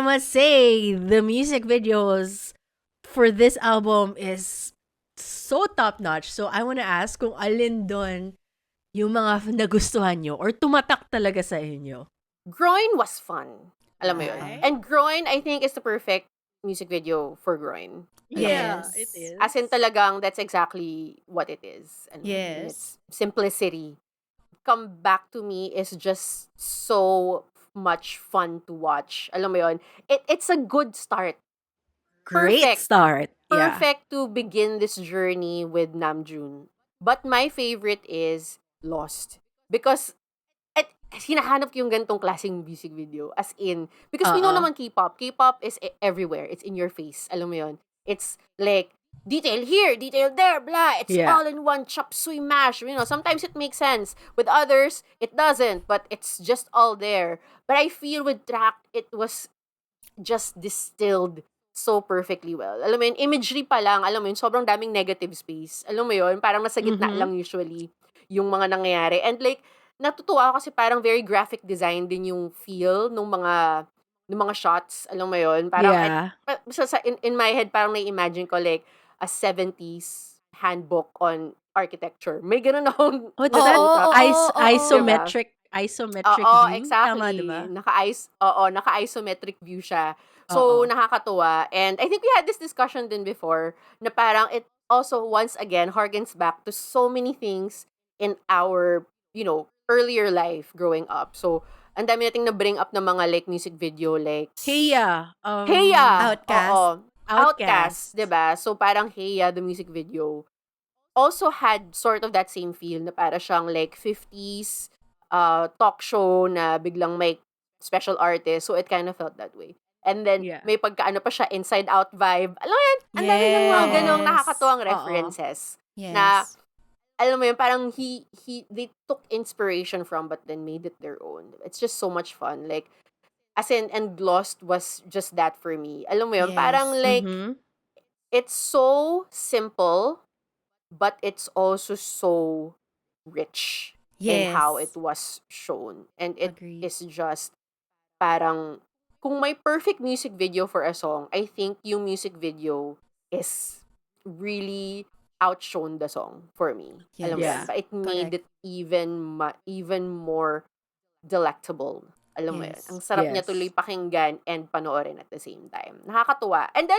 must say, the music videos for this album is so top-notch. So, I wanna ask kung alin doon yung mga nagustuhan nyo or tumatak talaga sa inyo. Groin was fun. Alam mo yun. Okay. And Groin, I think, is the perfect music video for Groin. Yeah, Yes. it is. As in talagang, that's exactly what it is. And Yes. It's simplicity. Come Back to Me is just so much fun to watch. Alam mo yun? It's a good start. Great perfect. start. Yeah. Perfect to begin this journey with Namjoon. But my favorite is Lost. Because hinahanap ko yung gantong klaseng music video. As in, because we know Oo. naman K-pop. K-pop is everywhere. It's in your face. Alam mo yun? It's like, detail here, detail there, blah. It's Yeah. all in one chop suey mash. You know, sometimes it makes sense. With others, it doesn't. But it's just all there. But I feel with Track, it was just distilled so perfectly well. Alam mo yun, imagery pa lang, alam mo yun, sobrang daming negative space. Alam mo yun, parang nasa gitna Mhm. lang usually yung mga nangyayari. And like, natutuwa ako kasi parang very graphic design din yung feel nung mga shots. Alam mo yun, parang Yeah. in my head, parang nai-imagine ko like a 70s handbook on architecture. May ganun akong Oh, that Oo, isometric Oo, view. exactly. Tama, diba? Naka-isometric view siya. So, Oo. nakakatuwa. And I think we had this discussion din before na parang it also once again harkens back to so many things in our, earlier life growing up. So, ang dami nating na-bring up ng mga like music video like Heya. Outcast. Oo. Outcast. 'Di ba? So, parang Heya, the music video, also had sort of that same feel na para siyang like 50s talk show na biglang may special artist. So, it kind of felt that way. And then, Yeah. may pagkaano pa siya, Inside Out vibe. Alam mo yan, ang dami ng mga ganong Yes. nakakatuwang Oo. references. Yes. Na, alam mo yun, parang they took inspiration from but then made it their own. It's just so much fun. Like, as in, and Lost was just that for me. Alam mo yun, Yes. parang like, Mhm. it's so simple, but it's also so rich in how it Yes. was shown. And it Agreed. is just parang, kung may perfect music video for a song, I think yung music video is really outshone the song for me. Alam mo Yes. yan? But it made Correct. it even more delectable. Alam mo yan? Yes. Ang sarap niya Yes. tuloy pakinggan and panoorin at the same time. Nakakatuwa. And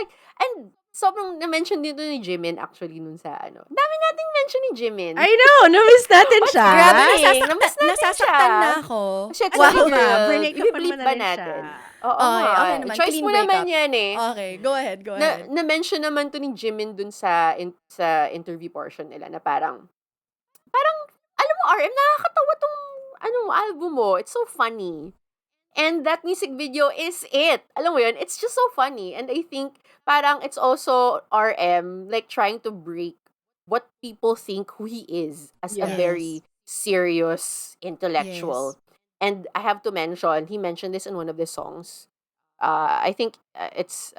sobrang na-mention dito ni Jimin actually nun sa ano. Dami nating mention ni Jimin. I know, na-miss natin siya. Grabe, Nasasaktan, namiss natin nasasaktan siya. na ako. Shit, Wow, sorry, girl. break-up I-bleep naman ba na rin natin? siya. Oo Okay, nga. okay naman. Choice Clean mo naman breakup. yan eh. Okay, go ahead. Na-mention naman to ni Jimin dun sa interview portion nila na parang, alam mo, RM, nakakatawa tong album mo. It's so funny. And that music video is it. Alam mo yun, it's just so funny. And I think parang it's also RM like trying to break what people think who he is as a Yes. very serious intellectual. And I have to mention, he mentioned this in one of the songs. I think it's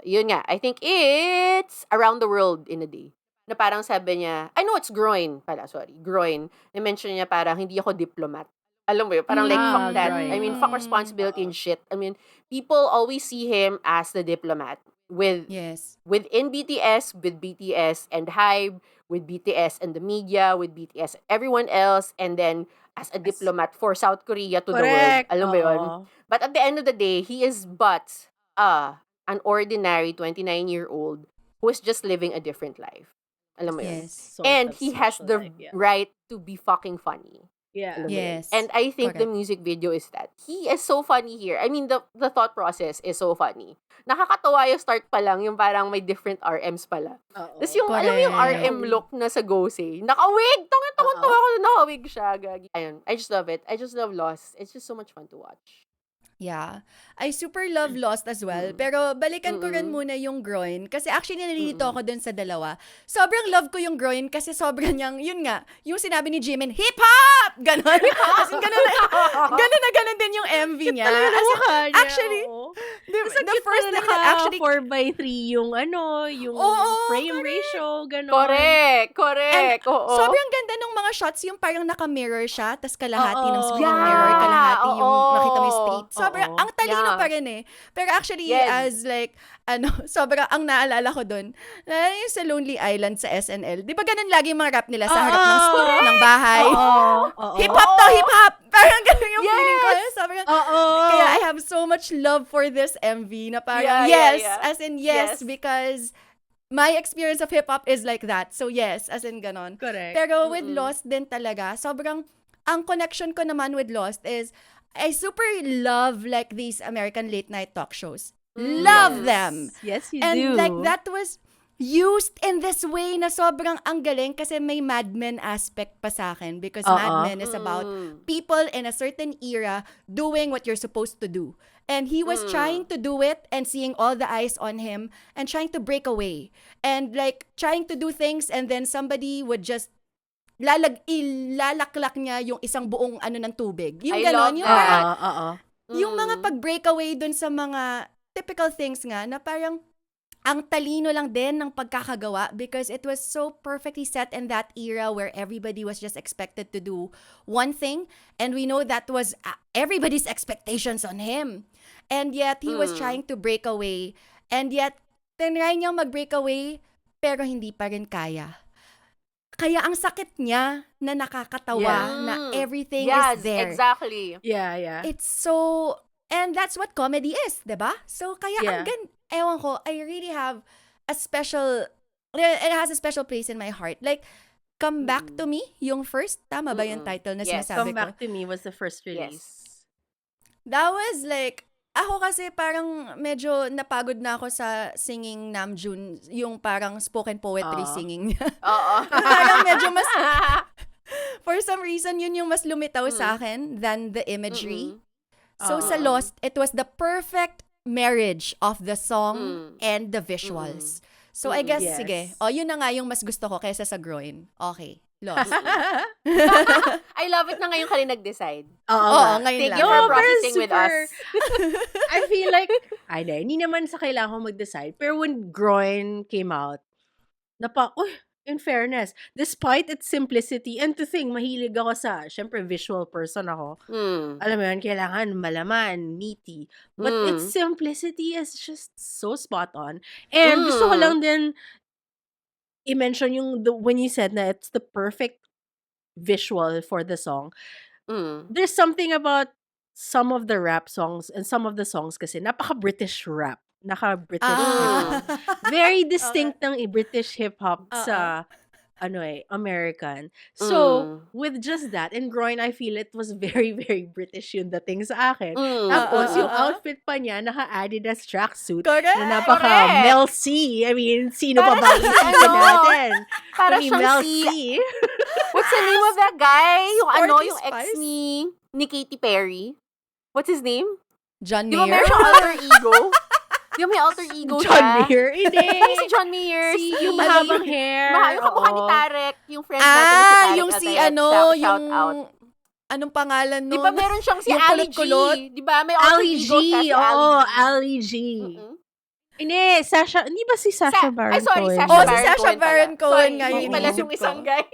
yun nga. I think it's Around the World in a Day. Na parang sabi niya, I know it's Groin pala, sorry. Groin. Na-mention niya parang hindi ako diplomat. Alam mo yun, parang like fuck that. Groin. I mean, fuck responsibility and shit. I mean, people always see him as the diplomat Yes. within BTS, with BTS and HYBE, with BTS and the media, with BTS everyone else, and then as a diplomat for South Korea to the world. Correct. Alam mo yun? Oo. But at the end of the day, he is but an ordinary 29-year-old who is just living a different life. Alam mo yun? Yes. Sort And of he has social the life, yeah. right to be fucking funny. Yeah. Alam mo yun? Yes. And I think the Correct. music video is that. He is so funny here. I mean, the thought process is so funny. Nakakatawa yung start pa lang, yung parang may different RMs pala. Oo. Tapos yung, alam mo yung Correct. RM look na sa Gosei. Naka-wig! Tungin-tungan ako na naka-wig siya. Gagi. Ayun. I just love it. I just love Lost. It's just so much fun to watch. Yeah. I super love Lost as well. Pero balikan ko rin muna yung Groin. Kasi actually nalilito ako dun sa dalawa. Sobrang love ko yung Groin kasi sobrang niyang, yun nga, yung sinabi ni Jimin, hip-hop! Ganon. As in, ganon na ganon din yung MV niya. As in, actually, the first thing that actually 4x3 yung Oo, frame correct. ratio, gano'n. Correct. Oo. sobrang ganda nung mga shots, yung parang naka-mirror siya, tas kalahati ng Oo. screen Yeah, mirror, kalahati yung oo. nakita mo yung state. sobrang, ang talino Yeah. pa rin eh. Pero actually, Yes. as like, sobrang, ang naalala ko dun, yung sa Lonely Island sa SNL, di ba ganun lagi yung mga rap nila sa harap ng street, ng bahay? Oo. Hip-hop to, hip-hop! Parang ganun yung feeling ko. Yes! Sobrang, Oo. kaya I have so much love for this MV na parang, Yeah, yes, yeah. as in yes, Yes. because my experience of hip-hop is like that. So yes, as in ganon. Correct. Pero with Lost din talaga, sobrang, ang connection ko naman with Lost is, I super love like these American late night talk shows. Love them! Yes, you And do. like that was used in this way na sobrang ang galing kasi may Mad Men aspect pa sa akin because Mad Men is about people in a certain era doing what you're supposed to do. And he was trying to do it and seeing all the eyes on him and trying to break away. And like trying to do things and then somebody would just ilalaklak niya yung isang buong ng tubig. Yung I ganon, love yung that. parang, Oo. yung mga pag-breakaway dun sa mga typical things nga na parang ang talino lang din ng pagkakagawa because it was so perfectly set in that era where everybody was just expected to do one thing and we know that was everybody's expectations on him. And yet he was trying to break away and yet tinry niyang mag-break away pero hindi pa rin kaya. Kaya ang sakit niya na nakakatawa na everything is there. Exactly. Yeah. It's so, and that's what comedy is, diba? So, kaya ewan ko, I really have a special, it has a special place in my heart. Like, Come Back to Me, yung first, tama ba yung title na Yes, Come sinasabi ko? Back to Me was the first release. That was like, ako kasi parang medyo napagod na ako sa singing Namjoon, yung parang spoken poetry singing niya. Oo. Parang medyo mas, for some reason, yun yung mas lumitaw sa akin than the imagery. So sa Lost, it was the perfect marriage of the song and the visuals. So I guess, Yes. sige. Yun na nga yung mas gusto ko kaysa sa Groin. Okay. Lost. I love it na ngayon ka rin nag-decide. Oo, ngayon Thank lang. you for No, pero processing with us. I feel like, hindi naman sa kailangan ko mag-decide. Pero when Groin came out, in fairness, despite its simplicity, and to think, mahilig ako sa, syempre, visual person ako. Alam mo yun, kailangan malaman, meaty. But its simplicity is just so spot on. And gusto ko lang din i-mention when you said na it's the perfect visual for the song. There's something about some of the rap songs and some of the songs kasi napaka-British rap. Naka-British hip-hop. Very distinct ng British hip-hop sa American. So, with just that, in Groin, I feel it was very, very British yung dating sa akin. Tapos, yung outfit pa niya, naka-Adidas tracksuit. Correct. Na napaka-Mel C. I mean, sino pa ba isipin natin? Para siyang Mel si... C. What's the name of that guy? Yung Sporty yung ex Spice? ni Katy Perry. What's his name? John Di ba Mayer. meron siyang alter ego? Di ba may alter ego John siya? Mayer. Hindi. Si John Mayer. Yung mahabang hair. Yung kamukha ni Oo. Tarek. Yung friend natin na si Tarek. Yung si Atayat. Shout yung... out. Anong pangalan nun? Di ba meron siyang si Yung Ali G? kulot-kulot? Di ba? May alter Ali G. ego siya si Oo, Ali Ali G. Hindi, Sasha. Hindi ba si Sasha Baron Ay, sorry, Cohen? Sasha Oh, si Baron Sasha Cohen pala. Baron Cohen Sorry, nga hindi yung pala iniisip yung ko. isang guy.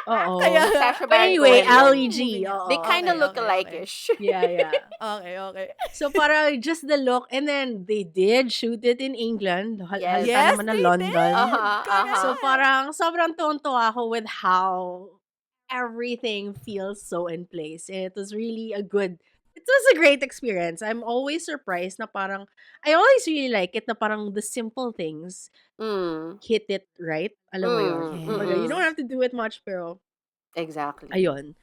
Oo. Kaya, Sasha But Baron anyway, Cohen. Ali G. Oo, They kind of okay, look okay, alike-ish. Yeah. Okay. So, para just the look. And then, they did shoot it in England. Yes. Halata naman na they London. did. So, parang sobrang tuwan-tuwa ako with how everything feels so in place. And it was a great experience. I'm always surprised na parang, I always really like it na parang the simple things hit it right. Alam mo yun. Kumbaga, you don't have to do it much, pero, Exactly. ayun.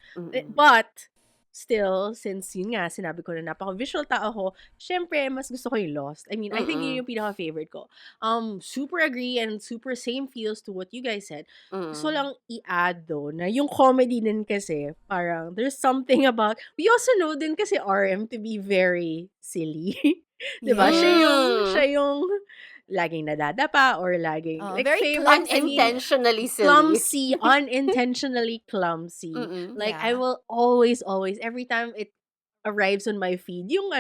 But, still, since yun nga, sinabi ko na napaka-visual tao ko, syempre, mas gusto ko yung Lost. I mean, I think yun yung pinaka-favorite ko. Super agree and super same feels to what you guys said. Gusto lang i-add though, na yung comedy din kasi, parang, there's something about, we also know din kasi RM to be very silly. Diba? Siya yung laging nadadapa or laging very famous. Unintentionally silly. Clumsy, unintentionally clumsy. Like, I will always, every time it arrives on my feed, yung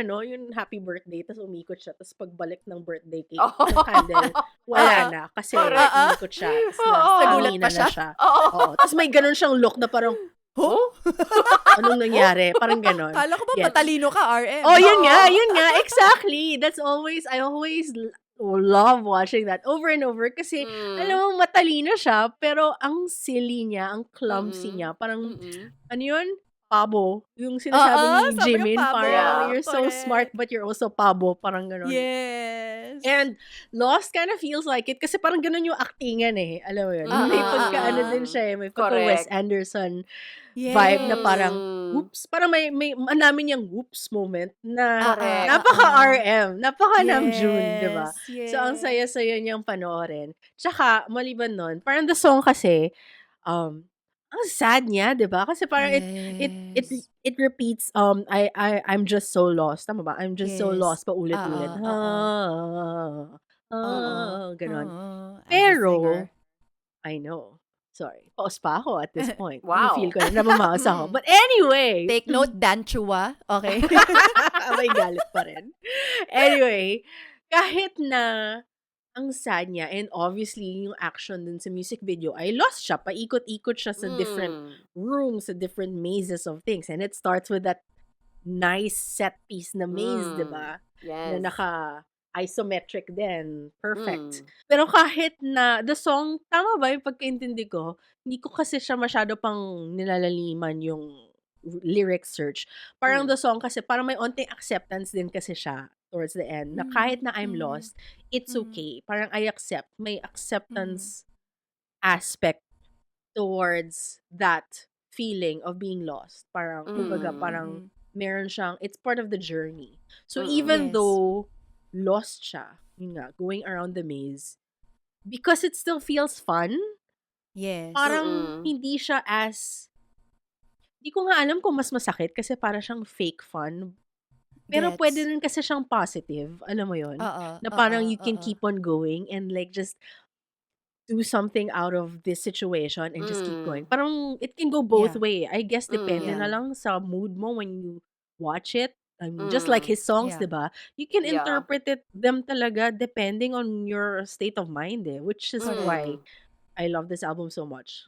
happy birthday, tas umikot siya, tas pagbalik ng birthday cake, ng candle, wala na. Kasi umikot siya. Tas Nagulat kanina pa siya. na siya. Oo. Tas may ganun siyang look na parang, Huh? Oh? Anong nangyari? Parang ganon. Kala ko ba Gets? matalino ka, RM? Oh, yun Oo. nga, exactly. I always love watching that over and over kasi, alam Mm. mo, matalino siya, pero ang silly niya, ang clumsy Mm. niya, parang, Mm. ano yun? Pabo. Yung Oo, sinasabi ni sobrang Jimin, pabo. parang, Yeah. you're so smart, Correct. but you're also pabo. Parang ganon. Yes. And Lost kind of feels like it kasi parang ganun yung actingan eh. Alam mo yun? May pagka-ano din Mm. siya eh. May pagka-Wes Correct. Anderson vibe na parang, Mm. whoops, parang may ang namin yung whoops moment na Correct. napaka-RM, napaka-Namjoon, di ba? Yes, So, ang yes. saya-saya niyang panoorin. Tsaka, maliban nun, parang the song kasi, ang sad niya, di ba? Kasi parang Yes. it repeats, I'm just so lost. Tama ba? I'm just so Yes. lost, paulit-ulit. Oo. Ganon. Oo. As a Pero, singer. I know. Sorry. Pause pa ako at this point. Wow. Feel ko na namamaos ako. But anyway. Take note, Dan Chua. Okay. May galit pa rin. Anyway, kahit na ang sad niya and obviously yung action dun sa music video ay lost siya. Paikot-ikot siya sa different rooms, sa different mazes of things. And it starts with that nice set piece na maze, di ba? Na Yes. naka-isometric din. Perfect. Mm. Pero kahit na the song, tama ba yung pagkaintindi ko? Hindi ko kasi siya masyado pang nilalaliman yung lyric search. Parang the song kasi, parang may onting acceptance din kasi siya towards the end. Na kahit na I'm lost, it's okay. Parang I accept. May acceptance aspect towards that feeling of being lost. Parang, kumbaga, parang meron siyang, it's part of the journey. So, even Yes. though lost siya, yun nga, going around the maze, because it still feels fun, Yes. parang hindi siya as, hindi ko nga alam kung mas masakit kasi para siyang fake fun. Pero Gets. pwede rin kasi siyang positive, alam mo yun? Oo. Na parang you can Oo. keep on going and like just do something out of this situation and just keep going. Parang it can go both Yeah. way. I guess depende na Yeah. lang sa mood mo when you watch it. I mean, just like his songs, Yeah. diba? You can Yeah. interpret them talaga depending on your state of mind eh. Which is why I love this album so much.